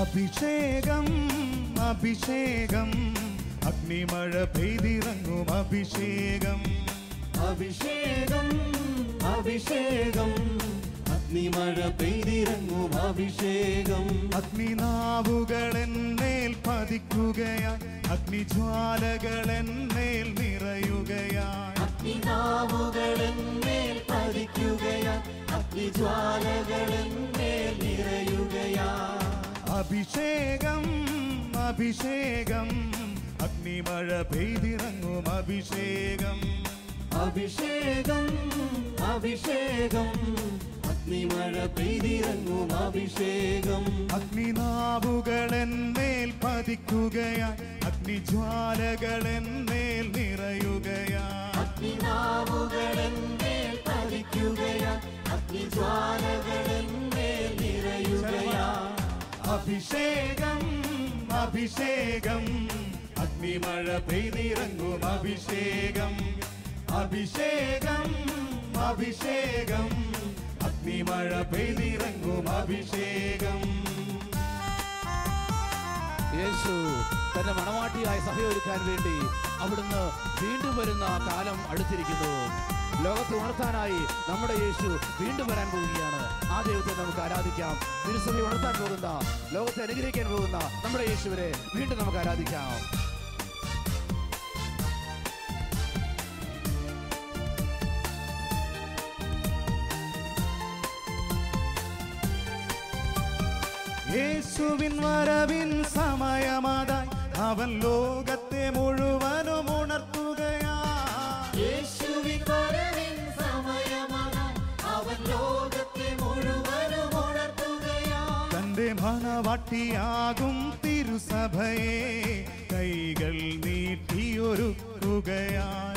അഭിഷേകം അഭിഷേകം അഗ്നിമഴ പെയ്തിറങ്ങും അഭിഷേകം അഭിഷേകം അഭിഷേകം അഗ്നിമഴ പെയ്തിറങ്ങും അഭിഷേകം അഗ്നിനാവുകൾ എന്മേൽ പതിക്കുകയായി അഗ്നിജ്വാലകൾ എന്മേൽ നിറയുകയായി അഗ്നിനാവുകൾ എന്മേൽ പതിക്കുകയായി അഗ്നിജ്വാലകൾ എന്മേൽ നിറയുകയായി അഭിഷേകം അഭിഷേകം അഗ്നിമഴ പെയ്തിറങ്ങും അഭിഷേകം അഭിഷേകം അഭിഷേകം അഗ്നിമഴ പെയ്തിറങ്ങും അഭിഷേകം അഗ്നിനാവുകൾ എന്മേൽ പതിക്കുകയായി അഗ്നിജ്വാലകൾ എന്മേൽ നിറയുകയായി അഗ്നിനാവുകൾ എന്മേൽ പതിക്കുകയായി അഗ്നിജ്വാലകൾ എന്മേൽ നിറയുകയായി അഭിഷേകം അഭിഷേകം അഗ്നിമഴ പെയ്തിറങ്ങും അഭിഷേകം അഭിഷേകം അഭിഷേകം അഗ്നിമഴ പെയ്തിറങ്ങും അഭിഷേകം യേശു തന്റെ മണവാട്ടിയായ സഭയൊരുക്കാൻ വേണ്ടി അവിടുന്ന് വീണ്ടും വരുന്ന കാലം അടുത്തിരിക്കുന്നു. ലോകത്തെ ഉണർത്താനായി നമ്മുടെ യേശു വീണ്ടും വരാൻ പോവുകയാണ്. ആ ദൈവത്തെ നമുക്ക് ആരാധിക്കാം. തിരുസഭയെ ഉണർത്താൻ പോകുന്ന, ലോകത്തെ അനുഗ്രഹിക്കാൻ പോകുന്ന നമ്മുടെ യേശുവിനെ വീണ്ടും നമുക്ക് ആരാധിക്കാം. യേശുവിൻ വരവിൻ സമയമതായി അവൻ ലോകത്തെ മുഴുവനും ഉണർത്തുകയായി. യേശുവിൻ വരവിൻ സമയമതായി അവൻ ലോകത്തെ മുഴുവനും ഉണർത്തുകയായി. തന്റെ മണവാട്ടിയാകും തിരുസഭയെ കൈകൾ നീട്ടിയൊരുക്കുകയായി.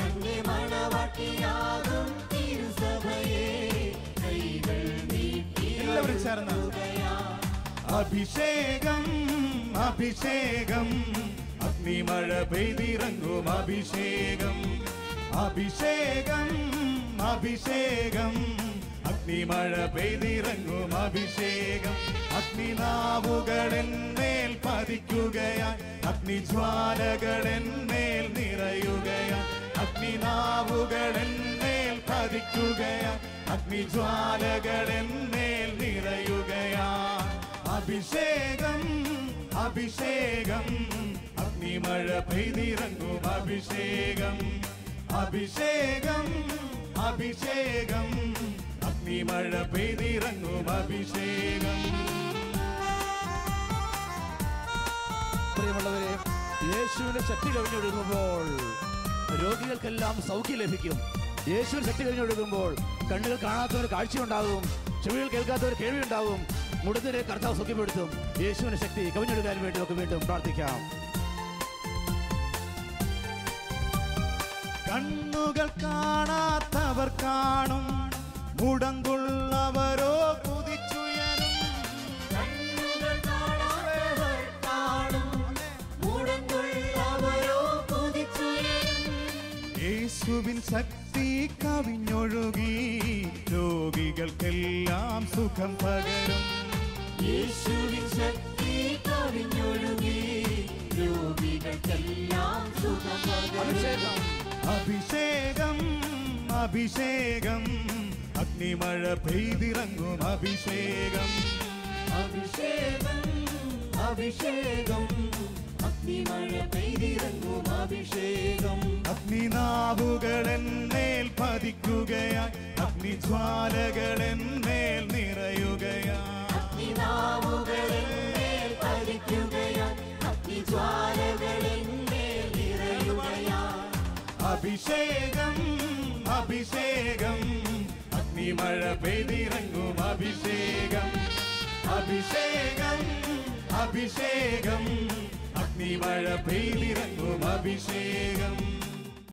തന്റെ മണവാട്ടിയാകും തിരുസഭയെ കൈകൾ എല്ലാവരും ചേർന്ന് നീട്ടിയൊരുക്കുകയായി. അഭിഷേകം അഭിഷേകം അഗ്നിമഴ പെയ്തിറങ്ങും അഭിഷേകം അഭിഷേകം അഭിഷേകം അഗ്നിമഴ പെയ്തിറങ്ങും അഭിഷേകം അഗ്നിനാവുകൾ എന്മേൽ പതിക്കുകയായി അഗ്നിജ്വാലകൾ എന്മേൽ നിറയുകയായി അഗ്നിനാവുകൾ എന്മേൽ പതിക്കുകയായി അഗ്നിജ്വാലകൾ എന്മേൽ നിറയുകയായി അഭിഷേകം അഭിഷേകം അഗ്നിമഴ പെയ്തിറങ്ങും അഭിഷേകം അഭിഷേകം അഭിഷേകം അഗ്നിമഴ പെയ്തിറങ്ങും അഭിഷേകം പ്രിയമുള്ളവരെ, യേശുവിന്റെ ശക്തി കവിഞ്ഞൊഴുകുമ്പോൾ രോഗികൾക്കെല്ലാം സൗഖ്യം ലഭിക്കും. യേശുവിന്റെ ശക്തി കവിഞ്ഞൊഴുകുമ്പോൾ കണ്ണുകൾ കാണാത്തവർ കാഴ്ചയുണ്ടാകും, ചെവികൾ കേൾക്കാത്തവർ കേൾവിയുണ്ടാകും. മുടന്തിരെ കർത്താവ് സൗഖ്യപ്പെടുത്തും. യേശുവിന്റെ ശക്തി കവിഞ്ഞൊഴുകാൻ വേണ്ടി നമുക്ക് വീണ്ടും പ്രാർത്ഥിക്കാം. കണ്ണുകൾ കാണാത്തവർ കാണും, മുടന്തുള്ളവരോ കുതിച്ചുയരും. കണ്ണുകൾ കാണാത്തവർ കാണും, മുടന്തുള്ളവരോ കുതിച്ചുയരും. യേശുവിൻ ശക്തി കവിഞ്ഞൊഴുകി രോഗികൾക്കെല്ലാം സുഖം പകരും. യേശുവിൻ ശക്തി കവിഞ്ഞൊഴുകി രോഗികൾക്കെല്ലാം സുഖം പകരും. അഭിഷേകം അഭിഷേകം അഗ്നിമഴ പെയ്തിറങ്ങും അഭിഷേകം അഭിഷേകം അഭിഷേകം അഗ്നിമഴ പെയ്തിറങ്ങും അഭിഷേകം അഗ്നിനാവുകൾ എന്മേൽ പതിക്കുകയായി അഗ്നിജ്വാലകൾ എന്മേൽ നിറയുകയായി അഗ്നിനാവുകൾ എന്മേൽ പതിക്കുകയായി അഗ്നിജ്വാലകൾ എന്മേൽ നിറയുകയായി അഭിഷേകം അഭിഷേകം അഗ്നിമഴ പെയ്തിറങ്ങും അഭിഷേകം അഭിഷേകം അഭിഷേകം അഗ്നിമഴ പെയ്തിറങ്ങും അഭിഷേകം